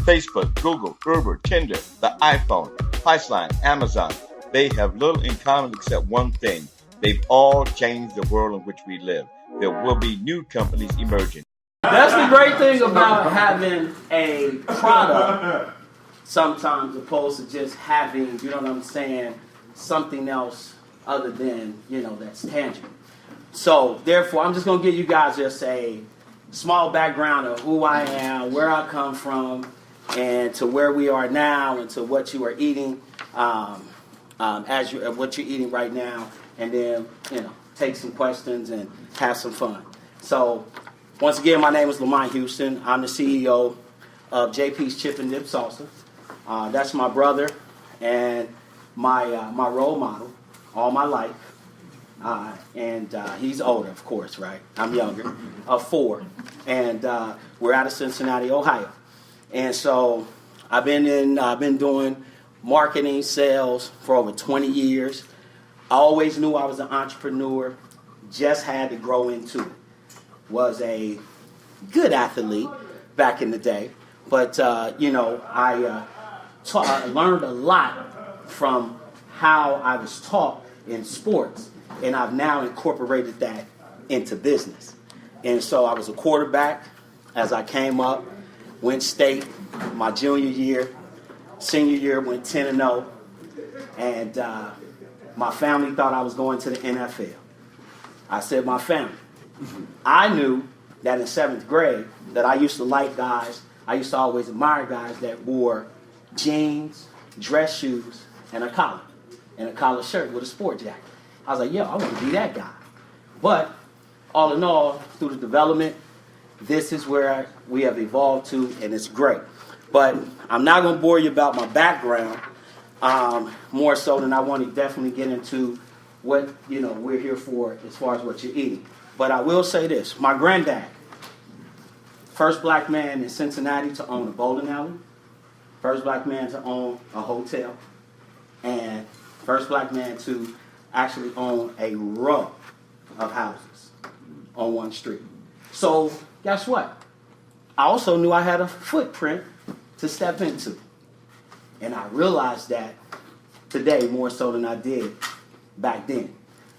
Facebook, Google, Uber, Tinder, the iPhone, Priceline, Amazon. They have little in common except one thing. They've all changed the world in which we live. There will be new companies emerging. That's the great thing about having a product sometimes opposed to just having, you know what I'm saying, something else other than, that's tangible. So, therefore, I'm just going to give you guys just a small background of who I am, where I come from, and to where we are now, and to what you are eating, what you're eating right now, and then, take some questions and have some fun. So, once again, my name is Lamont Houston. I'm the CEO of JP's Chip and Dip Salsa. That's my brother and my role model all my life. And he's older, of course, right? I'm younger, of 4. And we're out of Cincinnati, Ohio. And so I've been doing marketing, sales for over 20 years. I always knew I was an entrepreneur, just had to grow into it. Was a good athlete back in the day, but I learned a lot from how I was taught in sports, and I've now incorporated that into business. And so I was a quarterback as I came up, went state my junior year, senior year went 10-0, and my family thought I was going to the NFL. I said my family. I knew that in 7th grade that I used to like guys, I used to always admire guys that wore jeans, dress shoes, and a collar shirt with a sport jacket. I was like, I want to be that guy. But all in all, through the development, this is where we have evolved to, and it's great. But I'm not going to bore you about my background more so than I want to definitely get into what we're here for as far as what you're eating. But I will say this. My granddad, first black man in Cincinnati to own a bowling alley, first black man to own a hotel, and first black man to actually own a row of houses on one street. So guess what? I also knew I had a footprint to step into. And I realized that today more so than I did back then.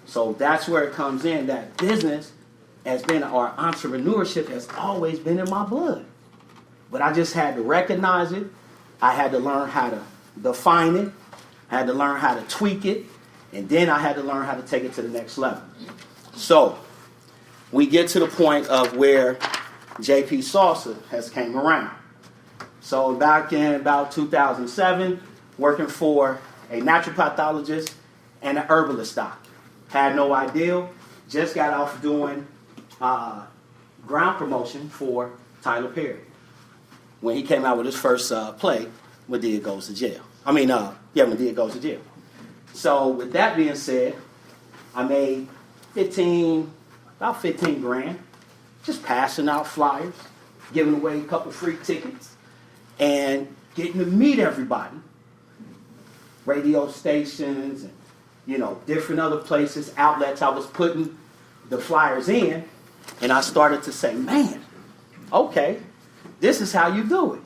So that's where it comes in, that business has been, or entrepreneurship has always been in my blood. But I just had to recognize it. I had to learn how to define it. I had to learn how to tweak it. And then I had to learn how to take it to the next level. So we get to the point of where JP Salsa has came around. So back in about 2007, working for a natural pathologist and an herbalist doc. Had no idea. Just got off doing ground promotion for Tyler Perry when he came out with his first play, Madea Goes to Jail. Madea Goes to Jail. So with that being said, I made about 15 grand, just passing out flyers, giving away a couple free tickets, and getting to meet everybody. Radio stations and different other places, outlets. I was putting the flyers in, and I started to say, man, okay, this is how you do it.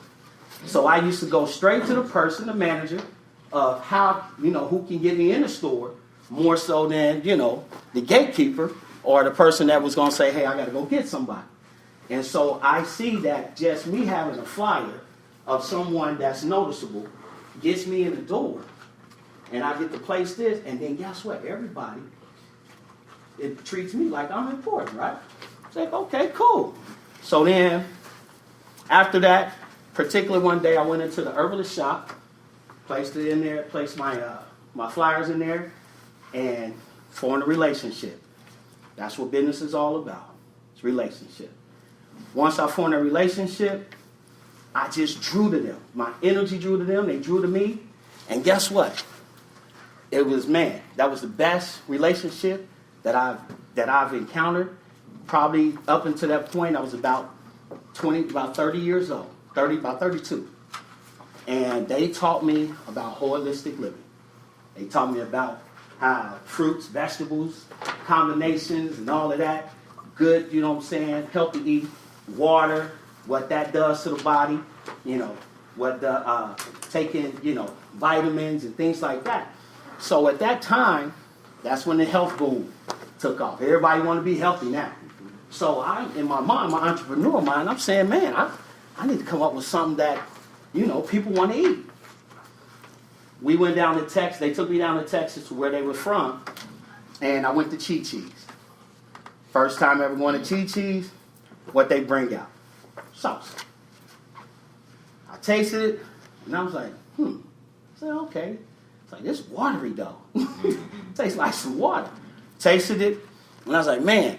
So I used to go straight to the person, the manager, of how, who can get me in the store, more so than, the gatekeeper or the person that was going to say, hey, I got to go get somebody. And so I see that just me having a flyer of someone that's noticeable gets me in the door. And I get to place this, and then guess what? Everybody, it treats me like I'm important, right? It's like, okay, cool. So then, after that, particularly one day, I went into the herbalist shop, placed it in there, placed my flyers in there, and formed a relationship. That's what business is all about. It's relationship. Once I formed a relationship, I just drew to them. My energy drew to them. They drew to me. And guess what? It was, that was the best relationship that I've encountered. Probably up until that point, I was about 30 years old, about 32. And they taught me about holistic living. They taught me about how fruits, vegetables, combinations, and all of that. Good, healthy eat, water, what that does to the body, taking, vitamins and things like that. So at that time, that's when the health boom took off. Everybody want to be healthy now. So in my mind, my entrepreneur mind, I'm saying, man, I need to come up with something that, people want to eat. We went down to Texas. They took me down to Texas to where they were from, and I went to Chi Chi's. First time ever going to Chi Chi's, what they bring out? Salsa. I tasted it, and I was like, I said, okay. It's like, this watery though. Tastes like some water. Tasted it, and I was like, man,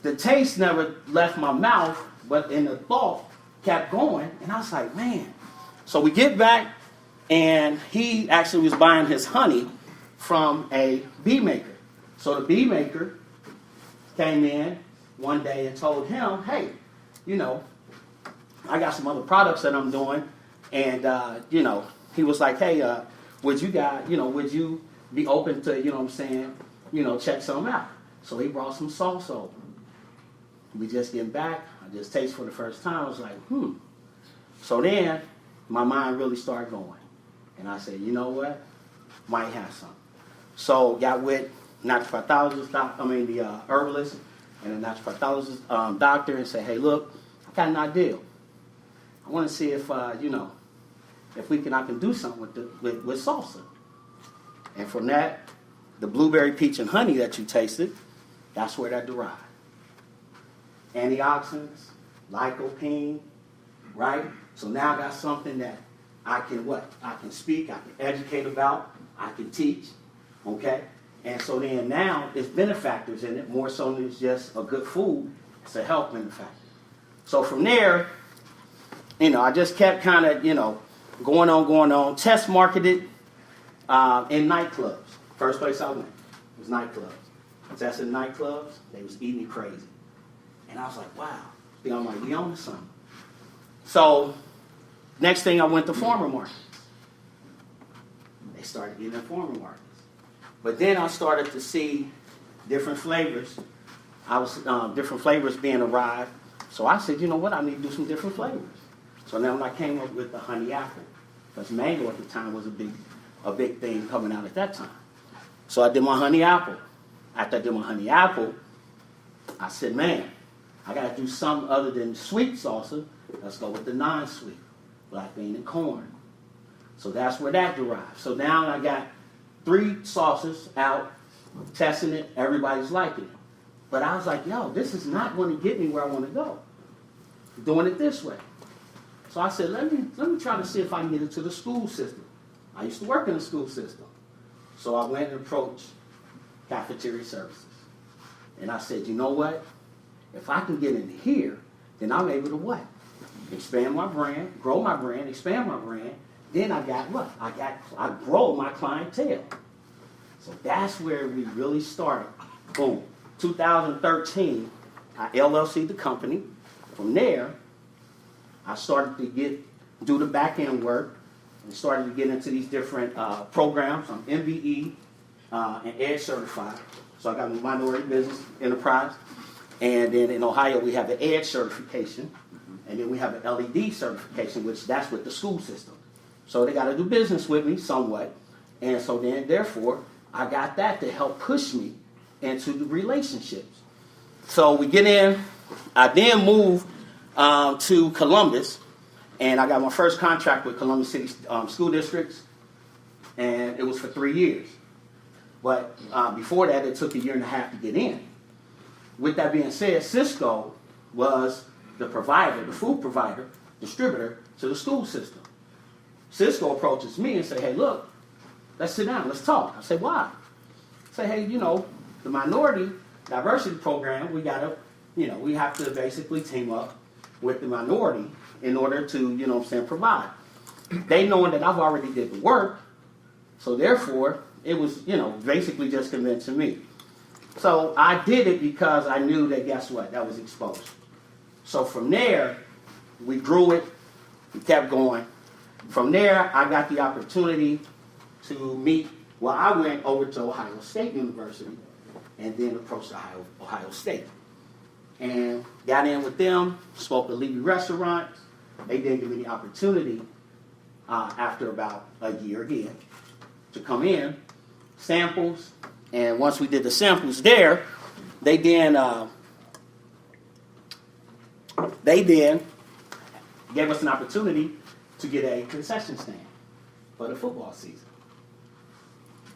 the taste never left my mouth, but in the thought kept going, and I was like, man. So we get back, and he actually was buying his honey from a bee maker. So the bee maker came in one day and told him, hey, I got some other products that I'm doing, and he was like, hey, would you be open to, check something out? So he brought some salsa over. We just getting back. I just tasted for the first time. I was like, So then my mind really started going. And I said, you know what? Might have some. So got with naturopathologist, the herbalist, and the naturopathologist doctor, and said, hey, look, I got an idea. I want to see if, if I can do something with salsa. And from that, the blueberry, peach, and honey that you tasted, that's where that derived. Antioxidants, lycopene, right? So now I got something that I can I can speak, I can educate about, I can teach, okay? And so then now there's benefactors in it, more so than it's just a good food, it's a health benefactor. So from there, I just kept kind of, going on, test marketed in nightclubs. First place I went was nightclubs. Tested nightclubs, they was eating me crazy. And I was like, wow, I might be on to something. So next thing I went to farmer markets. They started getting in farmer markets. But then I started to see different flavors. Different flavors being arrived. So I said, you know what, I need to do some different flavors. So then I came up with the honey apple. Because mango at the time was a big thing coming out at that time. So I did my honey apple. After I did my honey apple, I said, man, I got to do something other than sweet salsa. Let's go with the non-sweet, black bean and corn. So that's where that derived. So now I got 3 sauces out, testing it, everybody's liking it. But I was like, yo, this is not going to get me where I want to go. Doing it this way. So I said, let me try to see if I can get into the school system. I used to work in the school system. So I went and approached cafeteria services. And I said, you know what? If I can get in here, then I'm able to what? Expand my brand, grow my brand, expand my brand. Then I got what? I grow my clientele. So that's where we really started. Boom. 2013, I LLC'd the company. From there, I started to do the back end work and started to get into these different programs. I'm MBE and ED certified. So I got my minority business enterprise. And then in Ohio, we have the ED certification. And then we have the LED certification, which that's with the school system. So they got to do business with me somewhat. And so then, therefore, I got that to help push me into the relationships. So we get in. I then move to Columbus. And I got my first contract with Columbus City School Districts. And it was for 3 years. But before that, it took a year and a half to get in. With that being said, Cisco was the provider, the food provider, distributor to the school system. Cisco approaches me and say, hey, look, let's sit down, let's talk. I say, why? I say, hey, the minority diversity program, we have to basically team up with the minority in order to, provide. They knowing that I've already did the work, so therefore, it was, basically just convincing me. So I did it because I knew that, guess what, that was exposure. So from there, we grew it, we kept going. From there, I got the opportunity to meet, I went over to Ohio State University and then approached Ohio State. And got in with them, spoke at Levy restaurants. They didn't give me the opportunity after about a year again to come in, samples, and once we did the samples there, they then gave us an opportunity to get a concession stand for the football season.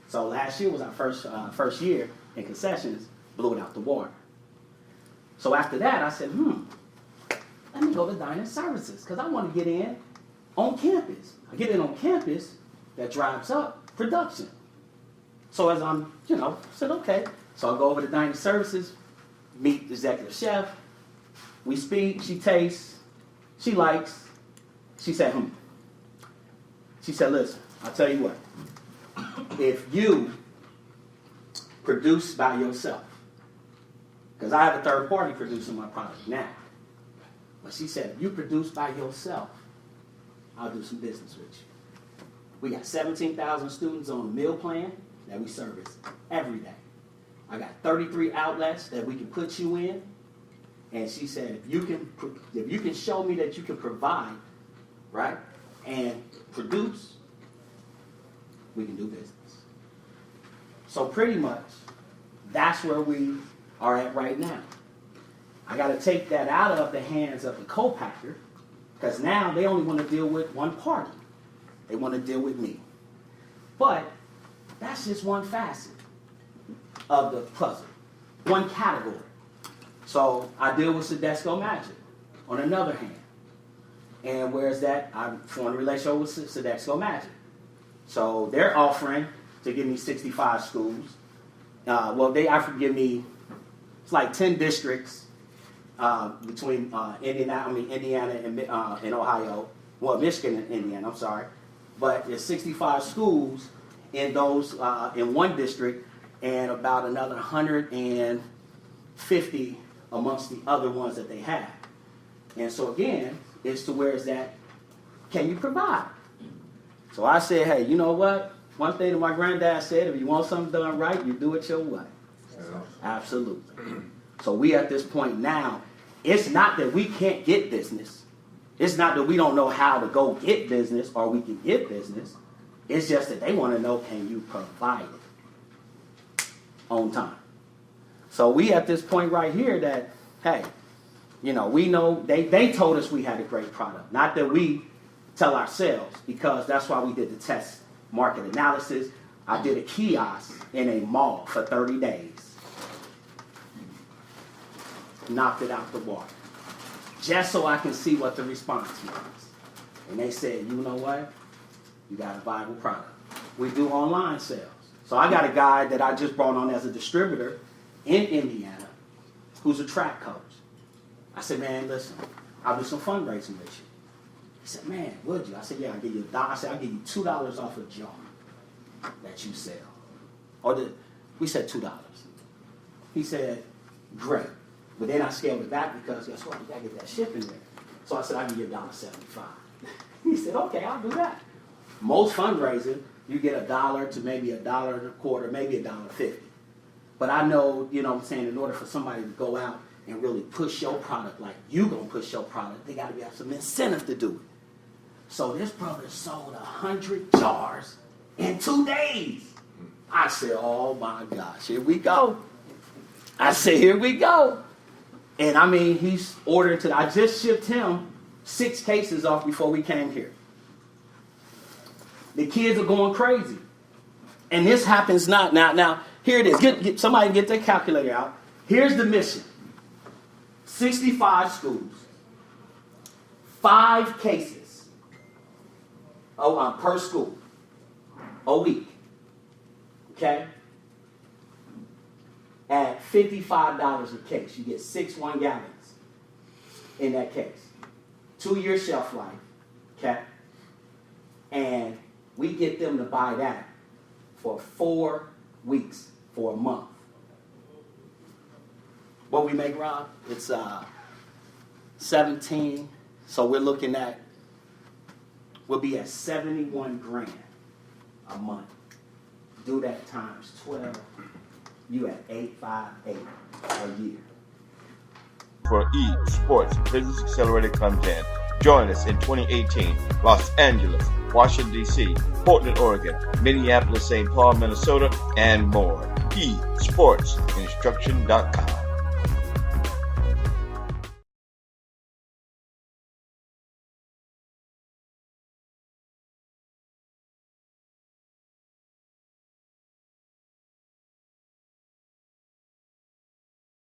So last year was our first year in concessions, blew it out the water. So after that, I said, let me go to dining services because I want to get in on campus. I get in on campus, that drives up production. So as I'm, said, okay. So I go over to dining services, meet the executive chef. We speak, she tastes, she likes. She said, She said, listen, I'll tell you what. If you produce by yourself, because I have a third party producing my product now. But she said, if you produce by yourself, I'll do some business with you. We got 17,000 students on a meal plan that we service every day. I got 33 outlets that we can put you in. And she said, if you can show me that you can provide, right, and produce, we can do business. So pretty much, that's where we are at right now. I got to take that out of the hands of the co-packer, because now they only want to deal with one party. They want to deal with me. But that's just one facet of the puzzle, one category. So I deal with Sodexo Magic on another hand. And where's that? I formed a relationship with Sodexo Magic. So they're offering to give me 65 schools. They offer to give me, it's like 10 districts between Indiana and Ohio. Well, Michigan and Indiana, I'm sorry. But there's 65 schools in those, in one district, and about another 150 amongst the other ones that they have. And so again, it's to where is that, can you provide? So I said, hey, you know what? One thing that my granddad said, if you want something done right, you do it your way. Yeah. Absolutely. So we at this point now, it's not that we can't get business. It's not that we don't know how to go get business or we can get business. It's just that they want to know, can you provide it on time? So we at this point right here that, hey, we know they told us we had a great product. Not that we tell ourselves, because that's why we did the test market analysis. I did a kiosk in a mall for 30 days. Knocked it out the water. Just so I can see what the response was. And they said, you know what? You got a viable product. We do online sales. So I got a guy that I just brought on as a distributor in Indiana who's a track coach. I said, man, listen, I'll do some fundraising with you. He said, man, would you? I said, yeah, I'll give you $1. I said, I'll give you $2 off a jar that you sell. We said $2. He said, great. But then I scaled it back because guess what? You got to get that shipping there. So I said, I'll give you $1.75. He said, okay, I'll do that. Most fundraising, you get $1 to maybe $1.25, maybe $1.50. But I know, what I'm saying, in order for somebody to go out and really push your product like you going to push your product, they got to have some incentive to do it. So this brother sold 100 jars in 2 days. I said, oh my gosh, here we go. I said, here we go. And I mean, he's ordered I just shipped him 6 cases off before we came here. The kids are going crazy. And this happens not. Now, here it is. Somebody get their calculator out. Here's the mission. 65 schools. 5 cases. Per school. A week. Okay? At $55 a case. You get 6 1-gallons in that case. 2-year shelf life. Okay? And we get them to buy that for 4 weeks, for a month. What we make, Rob? It's 17. So we're looking at, we'll be at 71 grand a month. Do that times 12. You at 858 a year. For eSports, Business Accelerator comes in. Join us in 2018, Los Angeles, Washington, D.C., Portland, Oregon, Minneapolis, St. Paul, Minnesota, and more. eSportsInstruction.com.